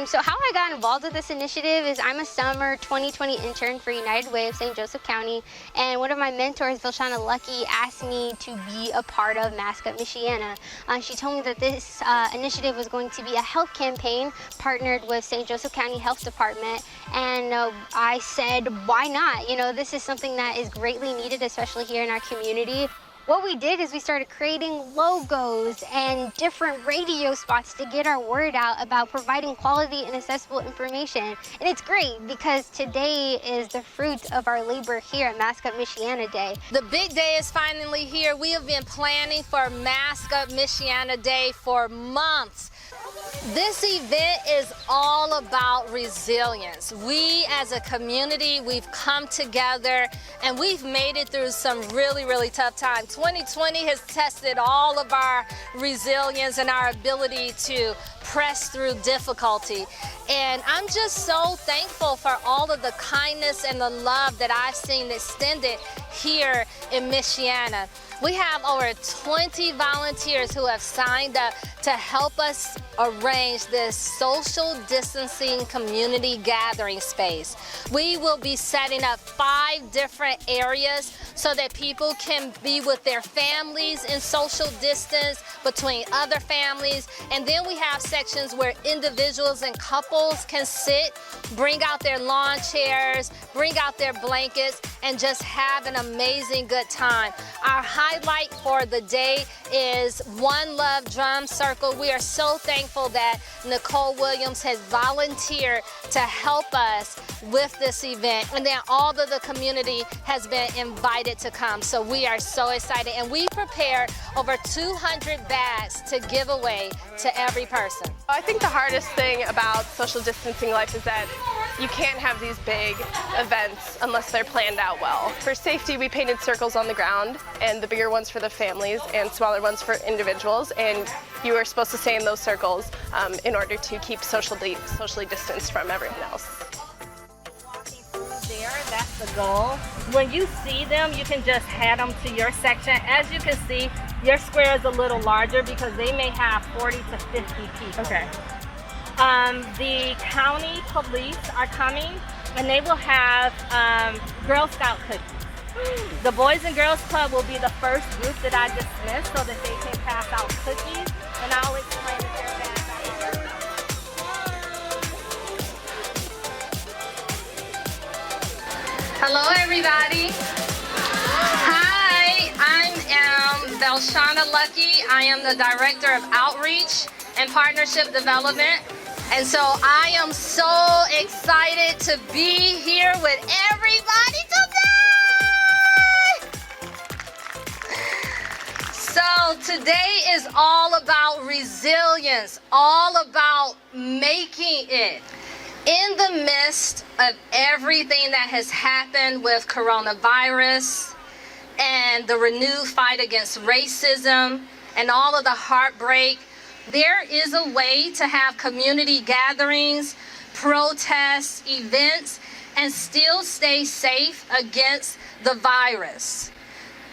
So how I got involved with this initiative is I'm a summer 2020 intern for United Way of St. Joseph County, and one of my mentors, Vilshana Lucky, asked me to be a part of Mask Up Michiana. She told me that this initiative was going to be a health campaign partnered with St. Joseph County Health Department, and I said, why not? You know, this is something that is greatly needed, especially here in our community. What we did is we started creating logos and different radio spots to get our word out about providing quality and accessible information. And it's great because today is the fruit of our labor here at Mask Up Michiana Day. The big day is finally here. We have been planning for Mask Up Michiana Day for months. This event is all about resilience. We as a community, we've come together and we've made it through some really, really tough times. 2020 has tested all of our resilience and our ability to press through difficulty. And I'm just so thankful for all of the kindness and the love that I've seen extended here in Michiana. We have over 20 volunteers who have signed up to help us arrange this social distancing community gathering space. We will be setting up 5 different areas so that people can be with their families in social distance between other families. And then we have sections where individuals and couples can sit, bring out their lawn chairs, bring out their blankets, and just have an amazing good time. Our highlight for the day is One Love Drum Circle. We are so thankful that Nicole Williams has volunteered to help us with this event. And then all of the community has been invited to come. So we are so excited. And we prepared over 200 bags to give away to every person. I think the hardest thing about social distancing life is that you can't have these big events unless they're planned out well. For safety, we painted circles on the ground, and the bigger ones for the families and smaller ones for individuals, and you are supposed to stay in those circles in order to keep socially distanced from everyone else. That's the goal. When you see them, you can just head them to your section. As you can see, your square is a little larger because they may have 40 to 50 people. Okay. The county police are coming, and they will have Girl Scout cookies. The Boys and Girls Club will be the first group that I dismiss so that they can pass out cookies, and I'll explain that they're bad. Hello, everybody. Hi, I am Vilshana Lucky. I am the Director of Outreach and Partnership Development. And so I am so excited to be here with everybody today. So today is all about resilience, all about making it. In the midst of everything that has happened with coronavirus and the renewed fight against racism and all of the heartbreak, there is a way to have community gatherings, protests, events, and still stay safe against the virus.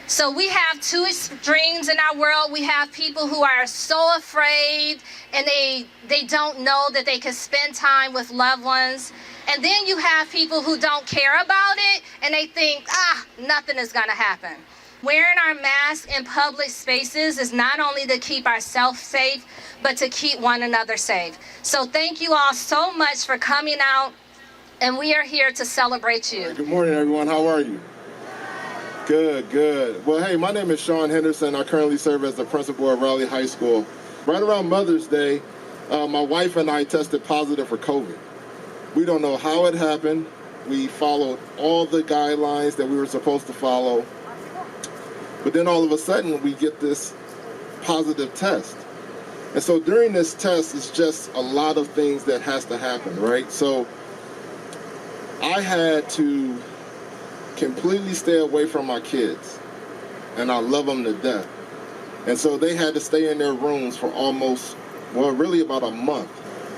So we have two extremes in our world. We have people who are so afraid and they don't know that they can spend time with loved ones. And then you have people who don't care about it and they think, nothing is gonna happen. Wearing our masks in public spaces is not only to keep ourselves safe, but to keep one another safe. So thank you all so much for coming out, and we are here to celebrate you. Good morning, everyone. How are you? Good, good. Well, hey, my name is Sean Henderson. I currently serve as the principal at Raleigh High School. Right around Mother's Day, my wife and I tested positive for COVID. We don't know how it happened. We followed all the guidelines that we were supposed to follow. But then all of a sudden, we get this positive test. And so during this test, it's just a lot of things that has to happen, right? So I had to completely stay away from my kids, and I love them to death. And so they had to stay in their rooms for almost, well, really about a month.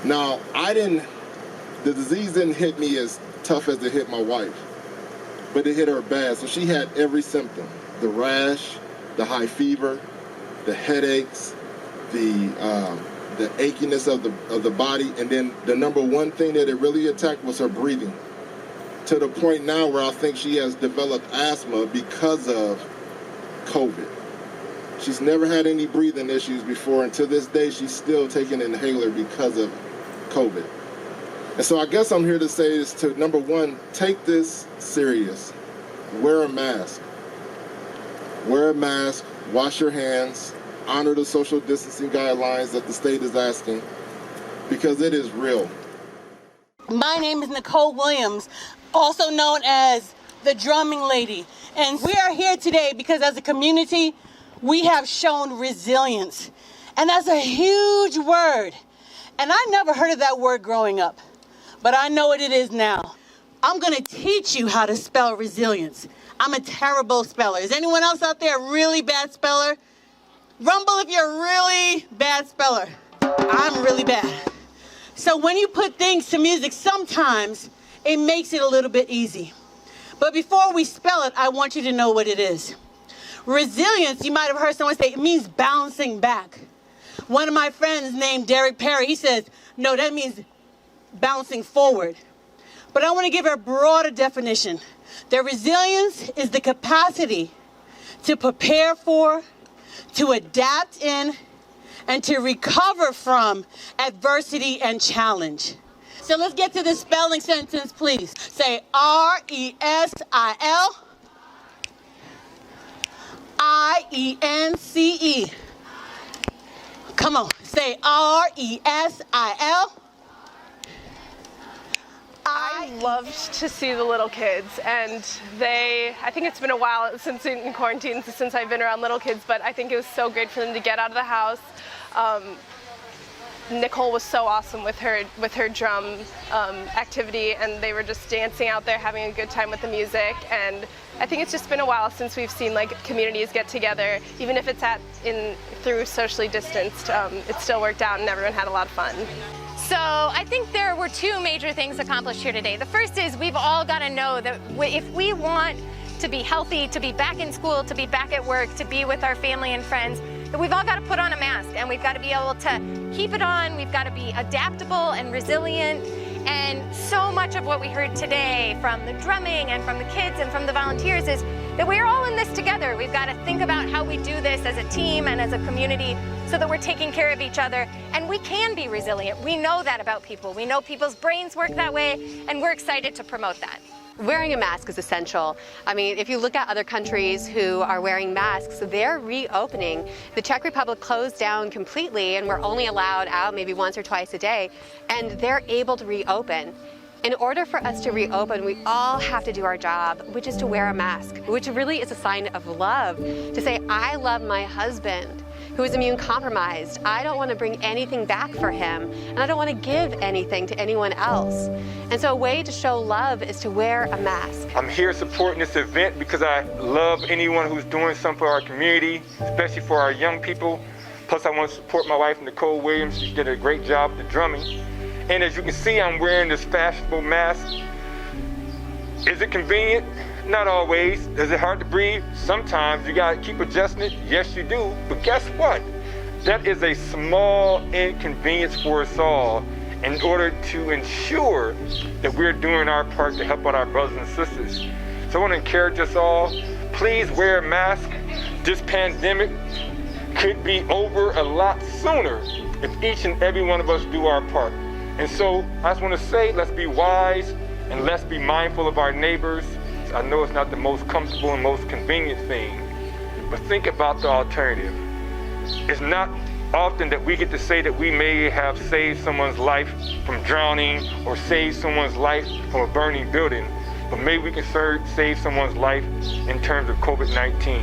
Now, the disease didn't hit me as tough as it hit my wife, but it hit her bad. So she had every symptom: the rash, the high fever, the headaches, the the achiness of the body, and then the number one thing that it really attacked was her breathing. To the point now where I think she has developed asthma because of COVID. She's never had any breathing issues before, and to this day, she's still taking an inhaler because of COVID. And so I guess I'm here to say is to, number one, take this serious. Wear a mask. Wear a mask, wash your hands, honor the social distancing guidelines that the state is asking, because it is real. My name is Nicole Williams, also known as the drumming lady. And we are here today because as a community, we have shown resilience. And that's a huge word. And I never heard of that word growing up, but I know what it is now. I'm gonna teach you how to spell resilience. I'm a terrible speller. Is anyone else out there a really bad speller? Rumble if you're a really bad speller. I'm really bad. So when you put things to music, sometimes it makes it a little bit easy. But before we spell it, I want you to know what it is. Resilience, you might have heard someone say, it means bouncing back. One of my friends named Derek Perry, he says, no, that means bouncing forward. But I want to give a broader definition. That resilience is the capacity to prepare for, to adapt in, and to recover from adversity and challenge. So let's get to the spelling sentence, please. Say R-E-S-I-L, I-E-N-C-E. Come on, say R-E-S-I-L. I loved to see the little kids, and I think it's been a while since in quarantine, since I've been around little kids, but I think it was so great for them to get out of the house. Nicole was so awesome with her drum activity, and they were just dancing out there, having a good time with the music. And I think it's just been a while since we've seen like communities get together, even if it's through socially distanced. It still worked out, and everyone had a lot of fun. So I think there were two major things accomplished here today. The first is we've all got to know that if we want to be healthy, to be back in school, to be back at work, to be with our family and friends, that we've all got to put on a mask, and we've got to be able to keep it on. We've got to be adaptable and resilient. And so much of what we heard today from the drumming and from the kids and from the volunteers is that we're all in this together. We've got to think about how we do this as a team and as a community so that we're taking care of each other, and we can be resilient. We know that about people. We know people's brains work that way, and we're excited to promote that. Wearing a mask is essential. I mean, if you look at other countries who are wearing masks, they're reopening. The Czech Republic closed down completely, and we're only allowed out maybe once or twice a day, and they're able to reopen. In order for us to reopen, we all have to do our job, which is to wear a mask, which really is a sign of love. To say, I love my husband, who is immune compromised. I don't want to bring anything back for him, and I don't want to give anything to anyone else. And so a way to show love is to wear a mask. I'm here supporting this event because I love anyone who's doing something for our community, especially for our young people. Plus I want to support my wife, Nicole Williams. She did a great job with the drumming. And as you can see, I'm wearing this fashionable mask. Is it convenient? Not always. Is it hard to breathe? Sometimes. You gotta keep adjusting it. Yes, you do. But guess what? That is a small inconvenience for us all in order to ensure that we're doing our part to help out our brothers and sisters. So I want to encourage us all, please wear a mask. This pandemic could be over a lot sooner if each and every one of us do our part. And so I just want to say, let's be wise and let's be mindful of our neighbors. I know it's not the most comfortable and most convenient thing, but think about the alternative. It's not often that we get to say that we may have saved someone's life from drowning or saved someone's life from a burning building, but maybe we can save someone's life in terms of COVID-19.